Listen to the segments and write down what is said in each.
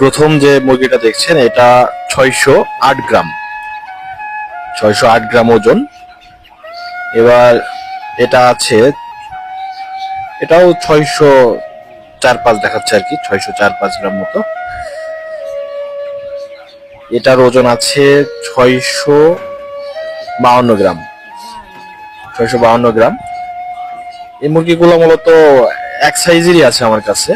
প্রথম যে মুরগিটা দেখছেন এটা 608 গ্রাম, 608 গ্রাম ওজন। এবার এটা আছে, এটাও 604-5 দেখাচ্ছে আর কি, 604-5 গ্রাম মতো। এটার ওজন আছে 652 গ্রাম, 652 গ্রাম। এই মুরগিগুলো মূলত এক সাইজেরই আছে আমার কাছে,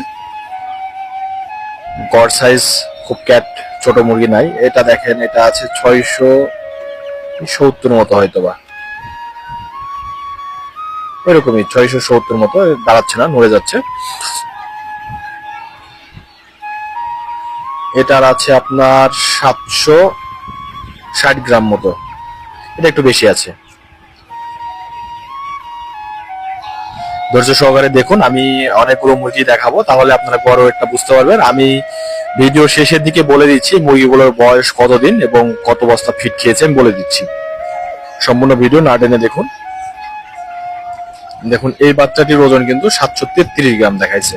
গড় সাইজ খুব ক্যাট ছোট মুরগি নাই। এটা দেখেন, এটা আছে 670 মতো, হয়তো বা এরকমই 670 মতো, দাঁড়াচ্ছে না, নড়ে যাচ্ছে। এটার আছে আপনার 760 গ্রাম মতো, এটা একটু বেশি আছে। ধৈর্য সহকারে দেখুন, আমি অনেকগুলো মুরগি দেখাবো, তাহলে আপনারা বড় একটা বুঝতে পারবেন। আমি ভিডিও শেষের দিকে বলে দিচ্ছি মুরগিগুলোর বয়স কতদিন এবং কত বস্তা ফিট খেয়েছে, আমি বলে দিচ্ছি। সম্পূর্ণ ভিডিও না টেনে দেখুন। দেখুন, এই বাচ্চাটির ওজন কিন্তু 733 গ্রাম দেখাইছে,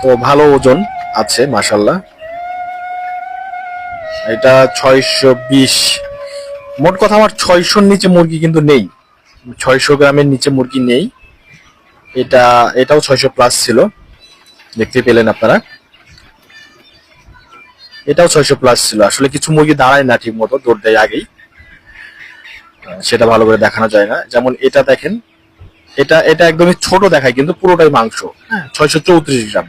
তো ভালো ওজন আছে মাশাআল্লাহ। এটা 620, মোট কথা আমার 600-র নিচে মুরগি কিন্তু নেই, 600 গ্রামের নিচে মুরগি নেই। এটাও 600+ ছিল, দেখতে পেলেন আপনারা। এটাও 600+ ছিল। আসলে কিছু মুরগি দাঁড়ায় না ঠিক মতো, দৌড় দেয় আগেই, সেটা ভালো করে দেখানো যায় না। যেমন এটা দেখেন, এটা এটা একদমই ছোট দেখায় কিন্তু পুরোটাই মাংস। 634 গ্রাম,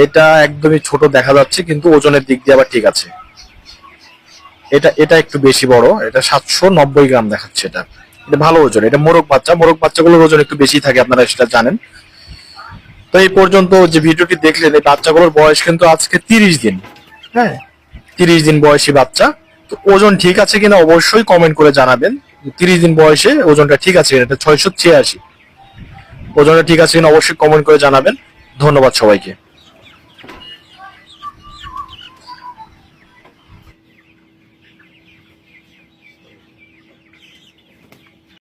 এটা একদমই ছোট দেখা যাচ্ছে কিন্তু ওজনের দিক দিয়ে আবার ঠিক আছে। এটা এটা একটু বেশি বড়, এটা 790 গ্রাম দেখাচ্ছে। এটা এটা ভালো ওজন, এটা মোরগ বাচ্চা। মোরগ বাচ্চাগুলোর ওজন একটু বেশি থাকে, আপনারা সেটা জানেন। তো এই পর্যন্ত যে ভিডিওটি দেখলেন, এই বাচ্চাগুলোর বয়স কিন্তু আজকে 30 দিন। হ্যাঁ, 30 দিন বয়সী বাচ্চা। তো ওজন ঠিক আছে কিনা অবশ্যই কমেন্ট করে জানাবেন। 30 দিন বয়সে ওজনটা ঠিক আছে কিনা, এটা 686, ওজনটা ঠিক আছে কিনা অবশ্যই কমেন্ট করে জানাবেন। ধন্যবাদ সবাইকে।